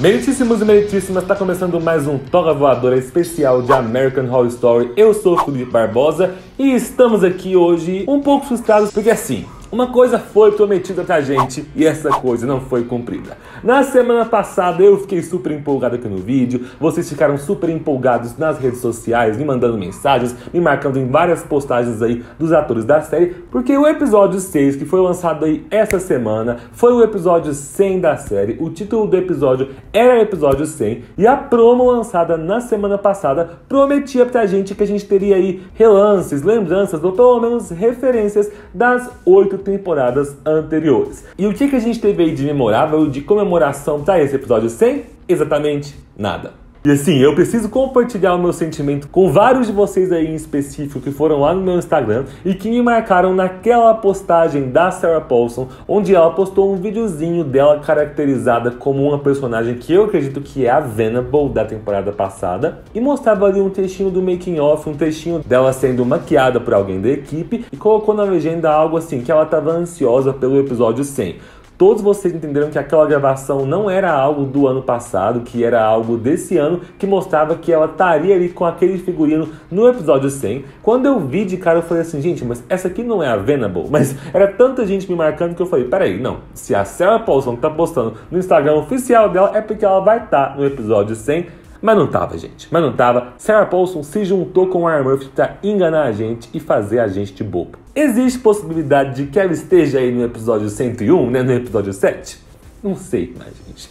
Meritíssimos e meritíssimas, está começando mais um Toca Voadora especial de American Horror Story. Eu sou o Felipe Barbosa e estamos aqui hoje um pouco frustrados porque assim, uma coisa foi prometida pra gente e essa coisa não foi cumprida. Na semana passada eu fiquei super empolgado aqui no vídeo, vocês ficaram super empolgados nas redes sociais, me mandando mensagens, me marcando em várias postagens aí dos atores da série, porque o episódio 6, que foi lançado aí essa semana, foi o episódio 100 da série. O título do episódio era episódio 100 e a promo lançada na semana passada prometia pra gente que a gente teria aí relances, lembranças ou pelo menos referências das 8 temporadas anteriores. E o que a gente teve aí de memorável, de comemoração para esse episódio 100? Exatamente nada. E assim, eu preciso compartilhar o meu sentimento com vários de vocês aí em específico que foram lá no meu Instagram e que me marcaram naquela postagem da Sarah Paulson, onde ela postou um videozinho dela caracterizada como uma personagem que eu acredito que é a Venable da temporada passada, e mostrava ali um textinho do making of, um textinho dela sendo maquiada por alguém da equipe, e colocou na legenda algo assim, que ela estava ansiosa pelo episódio 100. Todos vocês entenderam que aquela gravação não era algo do ano passado, que era algo desse ano, que mostrava que ela estaria ali com aquele figurino no episódio 100. Quando eu vi de cara, eu falei assim, gente, mas essa aqui não é a Venable? Mas era tanta gente me marcando que eu falei, peraí, não. Se a Sarah Paulson tá postando no Instagram oficial dela, é porque ela vai estar no episódio 100. Mas não tava, gente. Mas não tava. Sarah Paulson se juntou com a Ryan Murphy pra enganar a gente e fazer a gente de bobo. Existe possibilidade de que ela esteja aí no episódio 101, né? No episódio 7? Não sei mais, gente.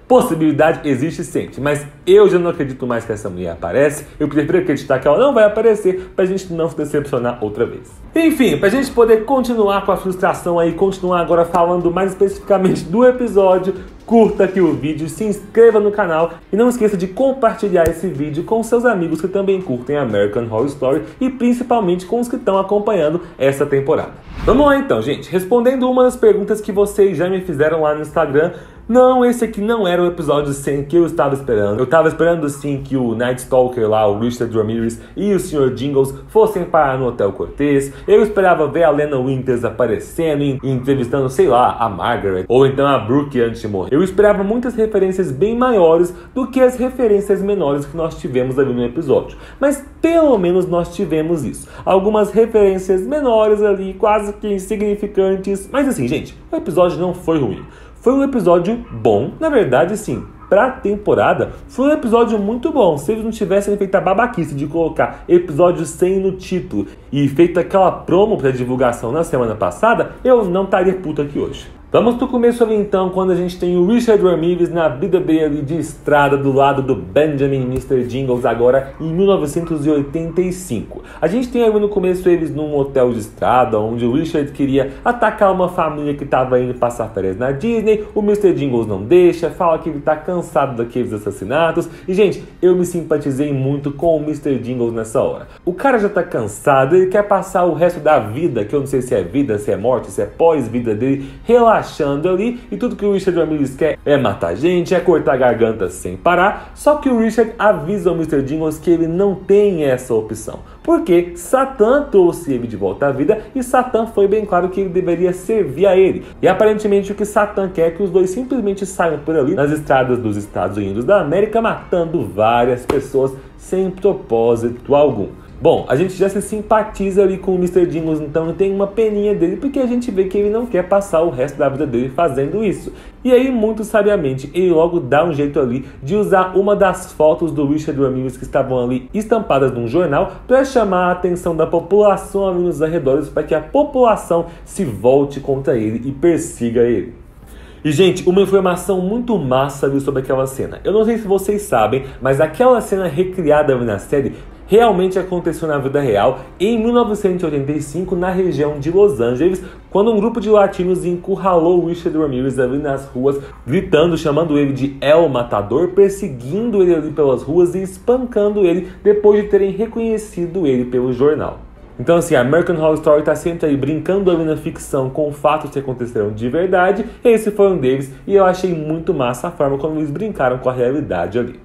Possibilidade existe sempre, mas eu já não acredito mais que essa mulher aparece. Eu prefiro acreditar que ela não vai aparecer pra gente não se decepcionar outra vez. Enfim, pra gente poder continuar com a frustração aí, continuar agora falando mais especificamente do episódio, curta aqui o vídeo, se inscreva no canal e não esqueça de compartilhar esse vídeo com seus amigos que também curtem American Horror Story e principalmente com os que estão acompanhando essa temporada. Vamos lá então, gente. Respondendo uma das perguntas que vocês já me fizeram lá no Instagram, não, esse aqui não era o episódio 100 que eu estava esperando. Eu estava esperando sim que o Night Stalker lá, o Richard Ramirez e o Sr. Jingles fossem parar no Hotel Cortez. Eu esperava ver a Lena Winters aparecendo e entrevistando, sei lá, a Margaret ou então a Brooke antes de morrer. Eu esperava muitas referências bem maiores do que as referências menores que nós tivemos ali no episódio. Mas pelo menos nós tivemos isso. Algumas referências menores ali, quase que insignificantes. Mas assim, gente, o episódio não foi ruim. Foi um episódio bom, na verdade, sim, pra temporada, foi um episódio muito bom. Se eles não tivessem feito a babaquice de colocar episódio 100 no título e feito aquela promo pra divulgação na semana passada, eu não estaria puto aqui hoje. Vamos pro começo ali então, quando a gente tem o Richard Ramirez na vida dele ali de estrada do lado do Benjamin Mr. Jingles agora em 1985. A gente tem ali no começo eles num hotel de estrada, onde o Richard queria atacar uma família que estava indo passar férias na Disney, o Mr. Jingles não deixa, fala que ele tá cansado daqueles assassinatos, e gente, eu me simpatizei muito com o Mr. Jingles nessa hora. O cara já tá cansado, ele quer passar o resto da vida, que eu não sei se é vida, se é morte, se é pós-vida dele, relaxando ali, e tudo que o Richard Ramirez quer é matar gente, é cortar garganta sem parar. Só que o Richard avisa o Mr. Jingles que ele não tem essa opção, porque Satã trouxe ele de volta à vida e Satã foi bem claro que ele deveria servir a ele. E aparentemente o que Satã quer é que os dois simplesmente saiam por ali nas estradas dos Estados Unidos da América matando várias pessoas sem propósito algum. Bom, a gente já se simpatiza ali com o Mr. Jingles, então tem uma peninha dele, porque a gente vê que ele não quer passar o resto da vida dele fazendo isso. E aí, muito sabiamente, ele logo dá um jeito ali de usar uma das fotos do Richard Ramirez que estavam ali estampadas num jornal para chamar a atenção da população ali nos arredores, para que a população se volte contra ele e persiga ele. E, gente, uma informação muito massa ali sobre aquela cena. Eu não sei se vocês sabem, mas aquela cena recriada ali na série realmente aconteceu na vida real em 1985 na região de Los Angeles, quando um grupo de latinos encurralou o Richard Ramirez ali nas ruas, gritando, chamando ele de El Matador, perseguindo ele ali pelas ruas e espancando ele depois de terem reconhecido ele pelo jornal. Então assim, a American Horror Story tá sempre aí brincando ali na ficção com fatos que aconteceram de verdade. Esse foi um deles e eu achei muito massa a forma como eles brincaram com a realidade ali.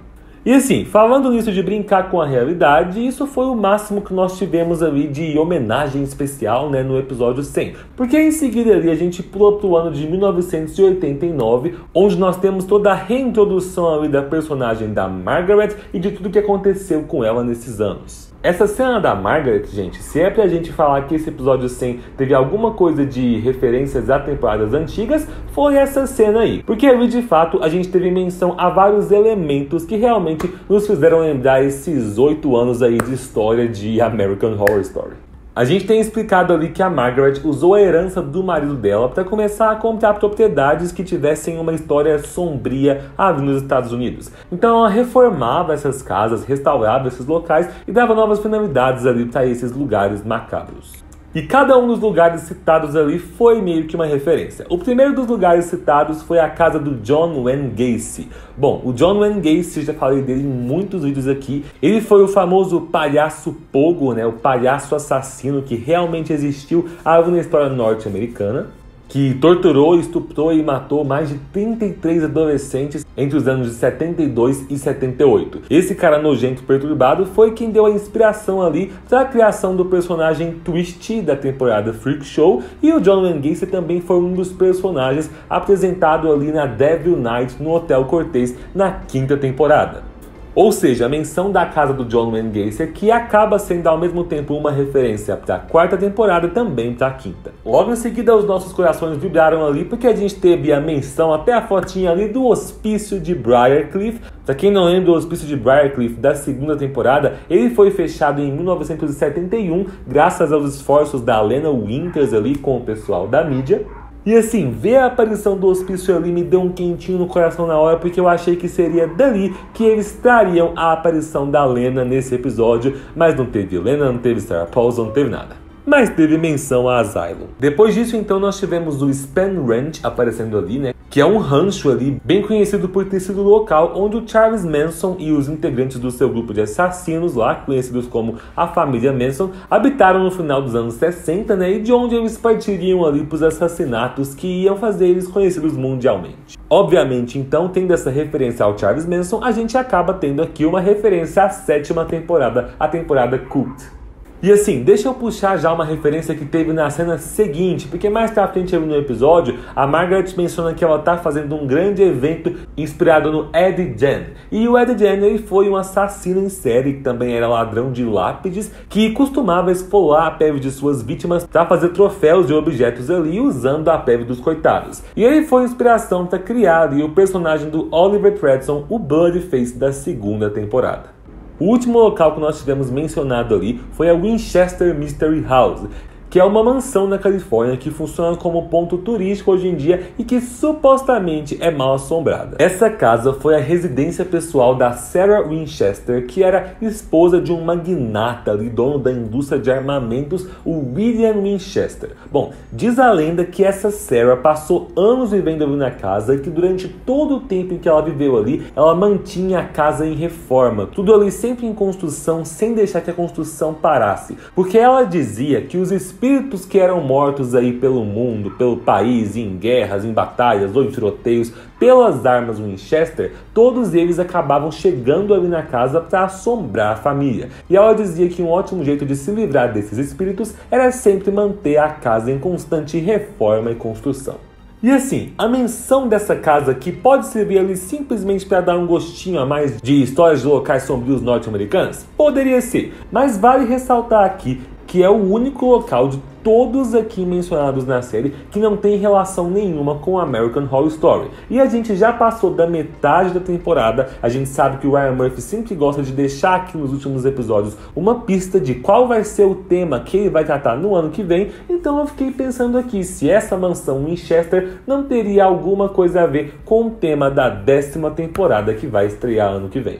E assim, falando nisso de brincar com a realidade, isso foi o máximo que nós tivemos ali de homenagem especial, né, no episódio 100. Porque em seguida ali a gente pula pro ano de 1989, onde nós temos toda a reintrodução ali da personagem da Margaret e de tudo que aconteceu com ela nesses anos. Essa cena da Margaret, gente, se é pra gente falar que esse episódio 100 teve alguma coisa de referências a temporadas antigas, foi essa cena aí. Porque ali, de fato, a gente teve menção a vários elementos que realmente nos fizeram lembrar esses 8 anos aí de história de American Horror Story. A gente tem explicado ali que a Margaret usou a herança do marido dela para começar a comprar propriedades que tivessem uma história sombria ali nos Estados Unidos. Então ela reformava essas casas, restaurava esses locais e dava novas finalidades ali para esses lugares macabros. E cada um dos lugares citados ali foi meio que uma referência. O primeiro dos lugares citados foi a casa do John Wayne Gacy. Bom, o John Wayne Gacy, já falei dele em muitos vídeos aqui. Ele foi o famoso palhaço Pogo, né? O palhaço assassino que realmente existiu ali na história norte-americana, que torturou, estuprou e matou mais de 33 adolescentes entre os anos de 72 e 78. Esse cara nojento e perturbado foi quem deu a inspiração ali para a criação do personagem Twist da temporada Freak Show, e o John Wayne Gacy também foi um dos personagens apresentado ali na Devil Night no Hotel Cortez na 5ª temporada. Ou seja, a menção da casa do John Wayne Gacy, que acaba sendo ao mesmo tempo uma referência para a 4ª temporada e também para a 5ª. Logo em seguida, os nossos corações vibraram ali porque a gente teve a menção, até a fotinha ali, do Hospício de Briarcliff. Para quem não lembra, o Hospício de Briarcliff da 2ª temporada, ele foi fechado em 1971 graças aos esforços da Lena Winters ali com o pessoal da mídia. E assim, ver a aparição do hospício ali me deu um quentinho no coração na hora, porque eu achei que seria dali que eles trariam a aparição da Lena nesse episódio, mas não teve Lena, não teve Sarah Paulson, não teve nada. Mas teve menção a Asylum. Depois disso, então, nós tivemos o Span Ranch aparecendo ali, né? Que é um rancho ali, bem conhecido por ter sido o local onde o Charles Manson e os integrantes do seu grupo de assassinos lá, conhecidos como a família Manson, habitaram no final dos anos 60, né? E de onde eles partiriam ali para os assassinatos que iam fazer eles conhecidos mundialmente. Obviamente, então, tendo essa referência ao Charles Manson, a gente acaba tendo aqui uma referência à 7ª temporada, a temporada Cult. E assim, deixa eu puxar já uma referência que teve na cena seguinte, porque mais pra frente no episódio, a Margaret menciona que ela tá fazendo um grande evento inspirado no Ed Gein. E o Ed Gein, ele foi um assassino em série, que também era ladrão de lápides, que costumava esfolar a pele de suas vítimas para fazer troféus de objetos ali, usando a pele dos coitados. E ele foi inspiração para criar ali o personagem do Oliver Tredson, o Bloodface da 2ª temporada. O último local que nós tivemos mencionado ali foi a Winchester Mystery House, que é uma mansão na Califórnia que funciona como ponto turístico hoje em dia e que supostamente é mal assombrada. Essa casa foi a residência pessoal da Sarah Winchester, que era esposa de um magnata ali, dono da indústria de armamentos, o William Winchester. Bom, diz a lenda que essa Sarah passou anos vivendo ali na casa e que durante todo o tempo em que ela viveu ali, ela mantinha a casa em reforma, tudo ali sempre em construção, sem deixar que a construção parasse, porque ela dizia que os espíritos que eram mortos aí pelo mundo, pelo país, em guerras, em batalhas ou em tiroteios, pelas armas Winchester, todos eles acabavam chegando ali na casa para assombrar a família. E ela dizia que um ótimo jeito de se livrar desses espíritos era sempre manter a casa em constante reforma e construção. E assim, a menção dessa casa aqui pode servir ali simplesmente para dar um gostinho a mais de histórias de locais sombrios norte-americanos? Poderia ser, mas vale ressaltar aqui que é o único local de todos aqui mencionados na série que não tem relação nenhuma com American Horror Story. E a gente já passou da metade da temporada, a gente sabe que o Ryan Murphy sempre gosta de deixar aqui nos últimos episódios uma pista de qual vai ser o tema que ele vai tratar no ano que vem, então eu fiquei pensando aqui se essa mansão Winchester não teria alguma coisa a ver com o tema da 10ª temporada que vai estrear ano que vem.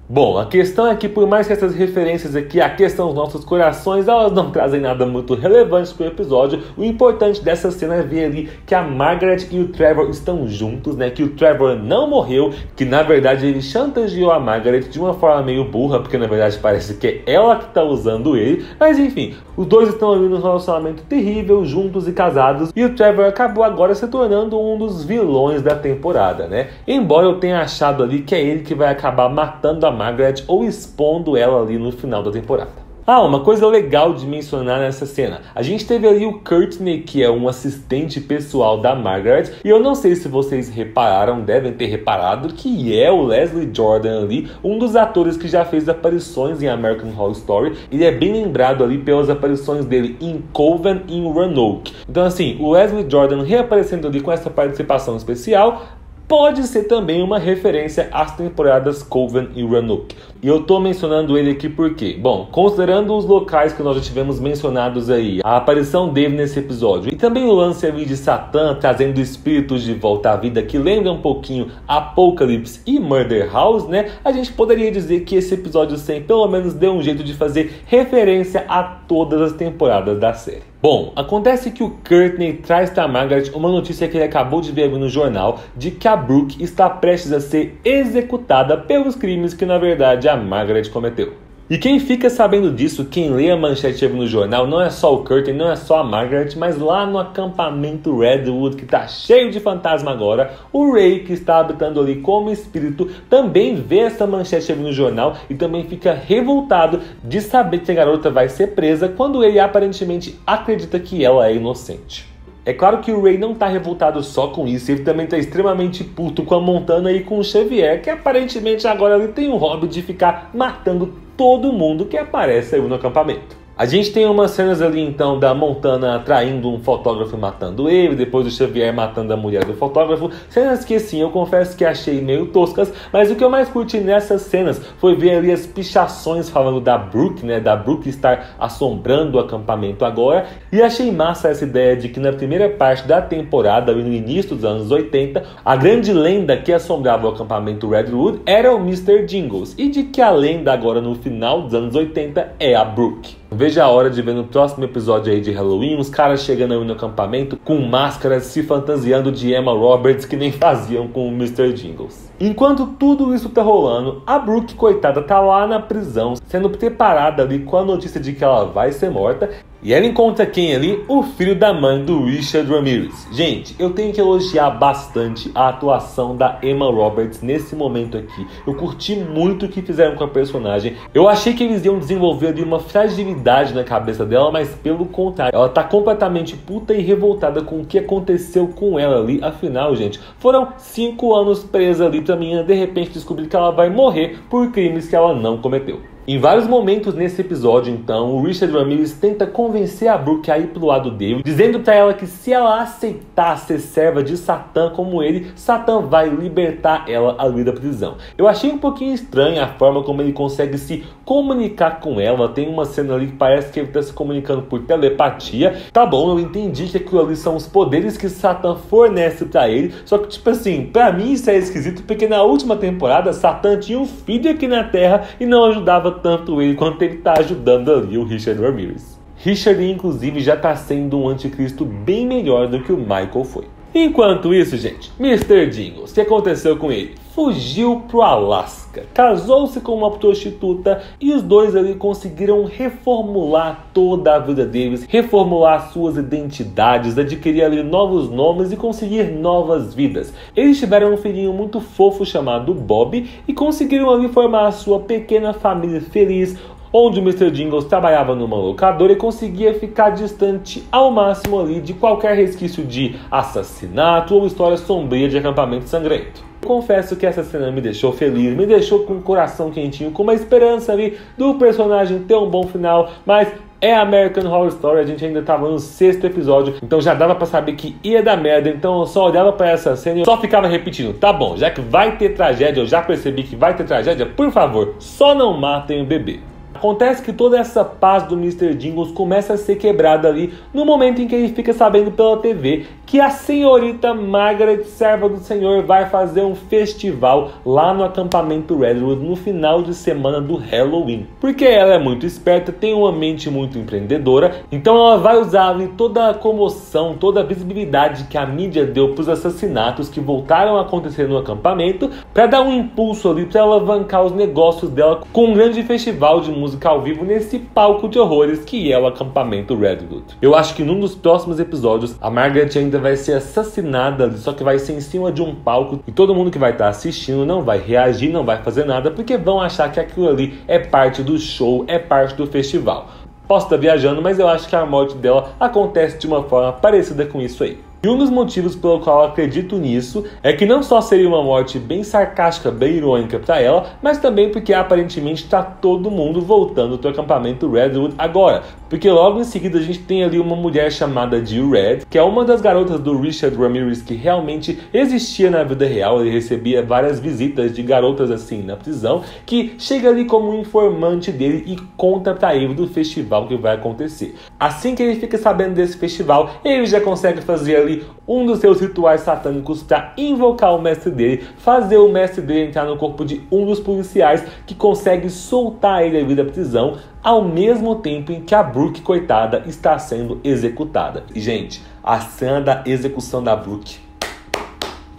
Bom, a questão é que por mais que essas referências aqui aqueçam os nossos corações, elas não trazem nada muito relevante pro episódio. O importante dessa cena é ver ali que a Margaret e o Trevor estão juntos, né? Que o Trevor não morreu, que na verdade ele chantageou a Margaret de uma forma meio burra, porque na verdade parece que é ela que tá usando ele. Mas enfim, os dois estão ali num relacionamento terrível, juntos e casados, e o Trevor acabou agora se tornando um dos vilões da temporada, né? Embora eu tenha achado ali que é ele que vai acabar matando a Margaret ou expondo ela ali no final da temporada. Ah, uma coisa legal de mencionar nessa cena. A gente teve ali o Courtney, que é um assistente pessoal da Margaret, e eu não sei se vocês repararam, devem ter reparado, que é o Leslie Jordan ali, um dos atores que já fez aparições em American Horror Story. Ele é bem lembrado ali pelas aparições dele em Coven e em Roanoke. Então assim, o Leslie Jordan reaparecendo ali com essa participação especial pode ser também uma referência às temporadas Coven e Roanoke. E eu tô mencionando ele aqui porque, bom, considerando os locais que nós já tivemos mencionados aí, a aparição dele nesse episódio, e também o lance ali de Satã trazendo espíritos de volta à vida que lembra um pouquinho Apocalypse e Murder House, né? A gente poderia dizer que esse episódio 100 pelo menos deu um jeito de fazer referência a todas as temporadas da série. Bom, acontece que o Courtney traz para a Margaret uma notícia que ele acabou de ver no jornal de que a Brooke está prestes a ser executada pelos crimes que na verdade a Margaret cometeu. E quem fica sabendo disso, quem lê a manchete no jornal, não é só o Courtney, não é só a Margaret, mas lá no acampamento Redwood, que tá cheio de fantasma agora, o Ray, que está habitando ali como espírito, também vê essa manchete no jornal e também fica revoltado de saber que a garota vai ser presa quando ele aparentemente acredita que ela é inocente. É claro que o Ray não tá revoltado só com isso, ele também tá extremamente puto com a Montana e com o Xavier, que aparentemente agora ele tem o hobby de ficar matando todo mundo que aparece aí no acampamento. A gente tem umas cenas ali então da Montana atraindo um fotógrafo e matando ele, depois do Xavier matando a mulher do fotógrafo, cenas que sim, eu confesso que achei meio toscas, mas o que eu mais curti nessas cenas foi ver ali as pichações falando da Brooke, né, da Brooke estar assombrando o acampamento agora, e achei massa essa ideia de que na primeira parte da temporada, ali no início dos anos 80, a grande lenda que assombrava o acampamento Redwood era o Mr. Jingles, e de que a lenda agora no final dos anos 80 é a Brooke. Veja a hora de ver no próximo episódio aí de Halloween os caras chegando aí no acampamento com máscaras se fantasiando de Emma Roberts que nem faziam com o Mr. Jingles. Enquanto tudo isso tá rolando, a Brooke, coitada, tá lá na prisão, sendo preparada ali com a notícia de que ela vai ser morta. E ela encontra quem ali? O filho da mãe do Richard Ramirez. Gente, eu tenho que elogiar bastante a atuação da Emma Roberts nesse momento aqui. Eu curti muito o que fizeram com a personagem. Eu achei que eles iam desenvolver ali uma fragilidade na cabeça dela, mas pelo contrário, ela tá completamente puta e revoltada com o que aconteceu com ela ali. Afinal, gente, foram 5 anos presa ali pra mim de repente descobrir que ela vai morrer por crimes que ela não cometeu. Em vários momentos nesse episódio, então, o Richard Ramirez tenta convencer a Brooke a ir pro lado dele, dizendo pra ela que se ela aceitar ser serva de Satã como ele, Satã vai libertar ela ali da prisão. Eu achei um pouquinho estranha a forma como ele consegue se comunicar com ela. Tem uma cena ali que parece que ele tá se comunicando por telepatia. Tá bom, eu entendi que aquilo ali são os poderes que Satã fornece pra ele, só que tipo assim, pra mim isso é esquisito, porque na última temporada Satã tinha um filho aqui na Terra e não ajudava tanto ele quanto ele tá ajudando ali o Richard Ramirez. Richard, inclusive, já tá sendo um anticristo bem melhor do que o Michael foi. Enquanto isso, gente, Mr. Jingles, o que aconteceu com ele? Fugiu pro Alasca, casou-se com uma prostituta e os dois ali conseguiram reformular toda a vida deles, reformular suas identidades, adquirir ali novos nomes e conseguir novas vidas. Eles tiveram um filhinho muito fofo chamado Bob e conseguiram ali formar a sua pequena família feliz, onde o Mr. Jingles trabalhava numa locadora e conseguia ficar distante ao máximo ali de qualquer resquício de assassinato ou história sombria de acampamento sangrento. Confesso que essa cena me deixou feliz, me deixou com o coração quentinho, com uma esperança ali do personagem ter um bom final, mas é American Horror Story, a gente ainda tava no 6º episódio, então já dava pra saber que ia dar merda, então eu só olhava pra essa cena e só ficava repetindo, tá bom, já que vai ter tragédia, eu já percebi que vai ter tragédia, por favor, só não matem o bebê. Acontece que toda essa paz do Mr. Jingles começa a ser quebrada ali no momento em que ele fica sabendo pela TV que a senhorita Margaret, serva do Senhor, vai fazer um festival lá no acampamento Redwood no final de semana do Halloween. Porque ela é muito esperta, tem uma mente muito empreendedora, então ela vai usar ali toda a comoção, toda a visibilidade que a mídia deu para os assassinatos que voltaram a acontecer no acampamento, para dar um impulso ali, para alavancar os negócios dela com um grande festival de música ao vivo nesse palco de horrores que é o acampamento Redwood. Eu acho que num dos próximos episódios a Margaret ainda vai ser assassinada, só que vai ser em cima de um palco e todo mundo que vai estar assistindo não vai reagir, não vai fazer nada, porque vão achar que aquilo ali é parte do show, é parte do festival. Posso estar viajando, mas eu acho que a morte dela acontece de uma forma parecida com isso aí. E um dos motivos pelo qual eu acredito nisso é que não só seria uma morte bem sarcástica, bem irônica para ela, mas também porque aparentemente está todo mundo voltando para o acampamento Redwood agora. Porque logo em seguida a gente tem ali uma mulher chamada Jill Red, que é uma das garotas do Richard Ramirez que realmente existia na vida real. Ele recebia várias visitas de garotas assim na prisão, que chega ali como um informante dele e conta para ele do festival que vai acontecer. Assim que ele fica sabendo desse festival, ele já consegue fazer ali um dos seus rituais satânicos para invocar o mestre dele, fazer o mestre dele entrar no corpo de um dos policiais que consegue soltar ele ali da prisão, ao mesmo tempo em que a Brooke, coitada, está sendo executada. E, gente, a cena da execução da Brooke,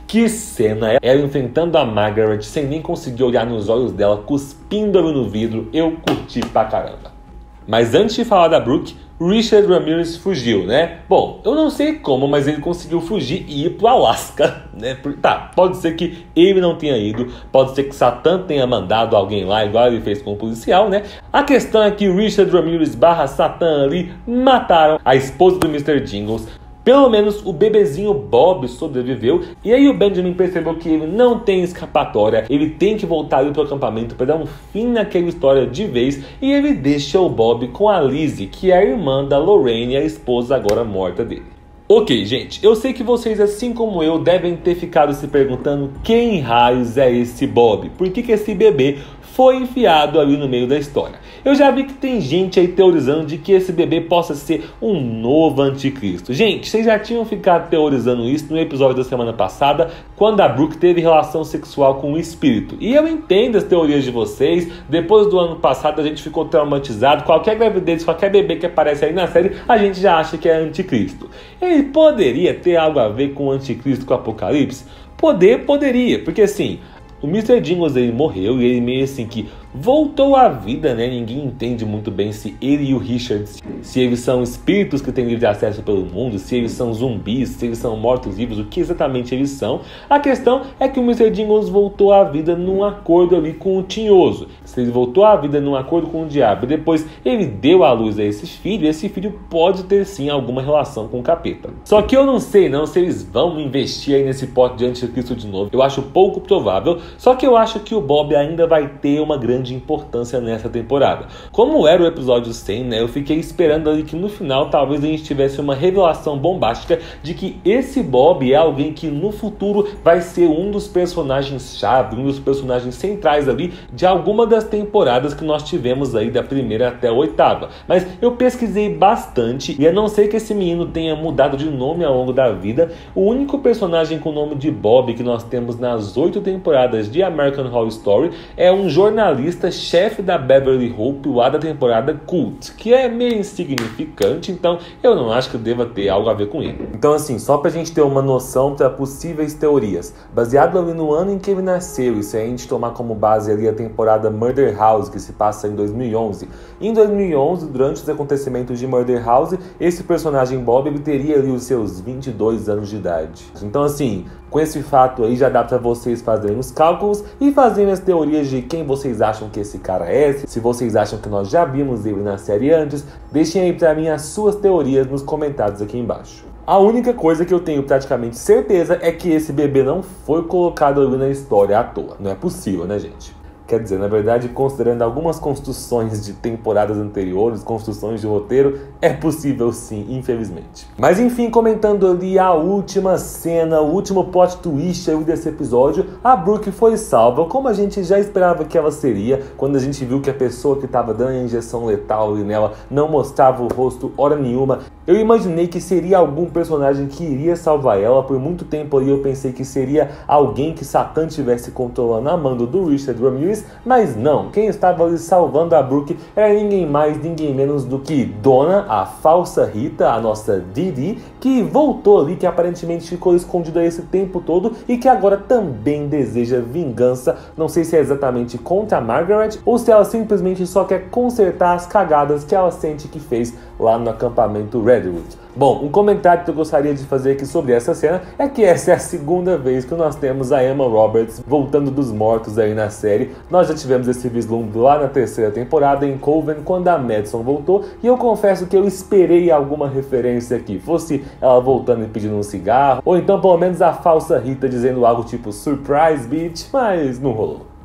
que cena! Ela enfrentando a Margaret sem nem conseguir olhar nos olhos dela, cuspindo ali no vidro, eu curti pra caramba. Mas antes de falar da Brooke, Richard Ramirez fugiu, né? Bom, eu não sei como, mas ele conseguiu fugir e ir pro Alasca, né? Tá, pode ser que ele não tenha ido, pode ser que Satã tenha mandado alguém lá, igual ele fez com o policial, né? A questão é que Richard Ramirez / Satã ali mataram a esposa do Mr. Jingles. Pelo menos o bebezinho Bob sobreviveu, e aí o Benjamin percebeu que ele não tem escapatória, ele tem que voltar ali pro acampamento para dar um fim naquela história de vez, e ele deixa o Bob com a Lizzie, que é a irmã da Lorraine, a esposa agora morta dele. Ok, gente, eu sei que vocês, assim como eu, devem ter ficado se perguntando quem raios é esse Bob, por que esse bebê foi enfiado ali no meio da história. Eu já vi que tem gente aí teorizando de que esse bebê possa ser um novo anticristo. Gente, vocês já tinham ficado teorizando isso no episódio da semana passada, quando a Brooke teve relação sexual com o espírito. E eu entendo as teorias de vocês. Depois do ano passado a gente ficou traumatizado. Qualquer gravidez, qualquer bebê que aparece aí na série, a gente já acha que é anticristo. Ele poderia ter algo a ver com o anticristo, com o apocalipse? Poderia, porque assim, o Mr. Jingles ele morreu e ele meio assim que voltou à vida, né? Ninguém entende muito bem se ele e o Richard, se eles são espíritos que têm livre acesso pelo mundo, se eles são zumbis, se eles são mortos-vivos, o que exatamente eles são. A questão é que o Mr. Jingles voltou à vida num acordo ali com o Tinhoso. Se ele voltou à vida num acordo com o diabo e depois ele deu à luz a esse filho pode ter sim alguma relação com o capeta. Só que eu não sei não se eles vão investir aí nesse pote de anticristo de novo. Eu acho pouco provável, só que eu acho que o Bob ainda vai ter uma grande importância nessa temporada. Como era o episódio 100, né, eu fiquei esperando ali que no final talvez a gente tivesse uma revelação bombástica de que esse Bob é alguém que no futuro vai ser um dos personagens-chave, um dos personagens centrais ali de alguma das temporadas que nós tivemos aí da primeira até a 8ª. Mas eu pesquisei bastante e a não ser que esse menino tenha mudado de nome ao longo da vida, o único personagem com o nome de Bob que nós temos nas 8 temporadas de American Horror Story é um jornalista chefe da Beverly Hope lá da temporada Cult, que é meio insignificante, então eu não acho que deva ter algo a ver com ele. Então assim, só pra gente ter uma noção para possíveis teorias, baseado ali no ano em que ele nasceu, e se a gente tomar como base ali a temporada Murder House, que se passa em 2011. Em 2011, durante os acontecimentos de Murder House, esse personagem Bob ele teria ali os seus 22 anos de idade. Então assim, com esse fato aí já dá pra vocês fazerem os cálculos e fazerem as teorias de quem vocês acham que esse cara é, se vocês acham que nós já vimos ele na série antes. Deixem aí pra mim as suas teorias nos comentários aqui embaixo. A única coisa que eu tenho praticamente certeza é que esse bebê não foi colocado ali na história à toa. Não é possível, né, gente? Quer dizer, na verdade, considerando algumas construções de temporadas anteriores, construções de roteiro, é possível sim, infelizmente. Mas enfim, comentando ali a última cena, o último plot twist aí desse episódio, a Brooke foi salva, como a gente já esperava que ela seria, quando a gente viu que a pessoa que estava dando a injeção letal ali nela não mostrava o rosto hora nenhuma. Eu imaginei que seria algum personagem que iria salvar ela. Por muito tempo ali eu pensei que seria alguém que Satã tivesse controlando a mando do Richard Ramirez, mas não. Quem estava ali salvando a Brooke era ninguém mais, ninguém menos do que Donna, a falsa Rita, a nossa Didi, que voltou ali, que aparentemente ficou escondida esse tempo todo e que agora também deseja vingança. Não sei se é exatamente contra a Margaret ou se ela simplesmente só quer consertar as cagadas que ela sente que fez lá no acampamento Redwood. Bom, um comentário que eu gostaria de fazer aqui sobre essa cena é que essa é a segunda vez que nós temos a Emma Roberts voltando dos mortos aí na série. Nós já tivemos esse vislumbre lá na terceira temporada em Coven, quando a Madison voltou, e eu confesso que eu esperei alguma referência aqui, fosse ela voltando e pedindo um cigarro, ou então pelo menos a falsa Rita dizendo algo tipo "Surprise, bitch", mas não rolou.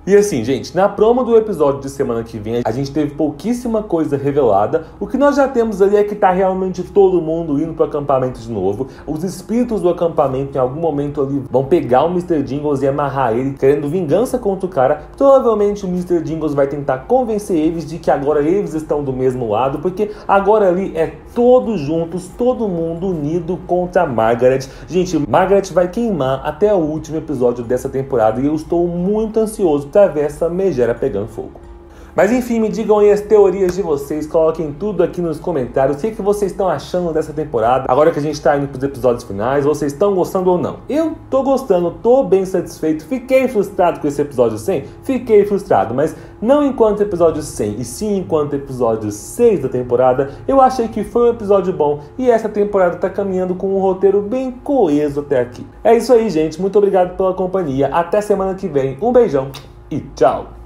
E assim, gente, na promo do episódio de semana que vem, a gente teve pouquíssima coisa revelada. O que nós já temos ali é que tá realmente todo mundo indo pro acampamento de novo. Os espíritos do acampamento em algum momento ali vão pegar o Mr. Jingles e amarrar ele, querendo vingança contra o cara. Provavelmente o Mr. Jingles vai tentar convencer eles de que agora eles estão do mesmo lado, porque agora ali é todos juntos, todo mundo unido contra a Margaret. Gente, Margaret vai queimar até o último episódio dessa temporada e eu estou muito ansioso pra ver essa megera pegando fogo. Mas enfim, me digam aí as teorias de vocês, coloquem tudo aqui nos comentários. O que vocês estão achando dessa temporada? Agora que a gente tá indo pros episódios finais, vocês estão gostando ou não? Eu tô gostando, tô bem satisfeito. Fiquei frustrado com esse episódio 100? Fiquei frustrado, mas não enquanto episódio 100, e sim enquanto episódio 6 da temporada. Eu achei que foi um episódio bom e essa temporada tá caminhando com um roteiro bem coeso até aqui. É isso aí, gente. Muito obrigado pela companhia. Até semana que vem. Um beijão e tchau!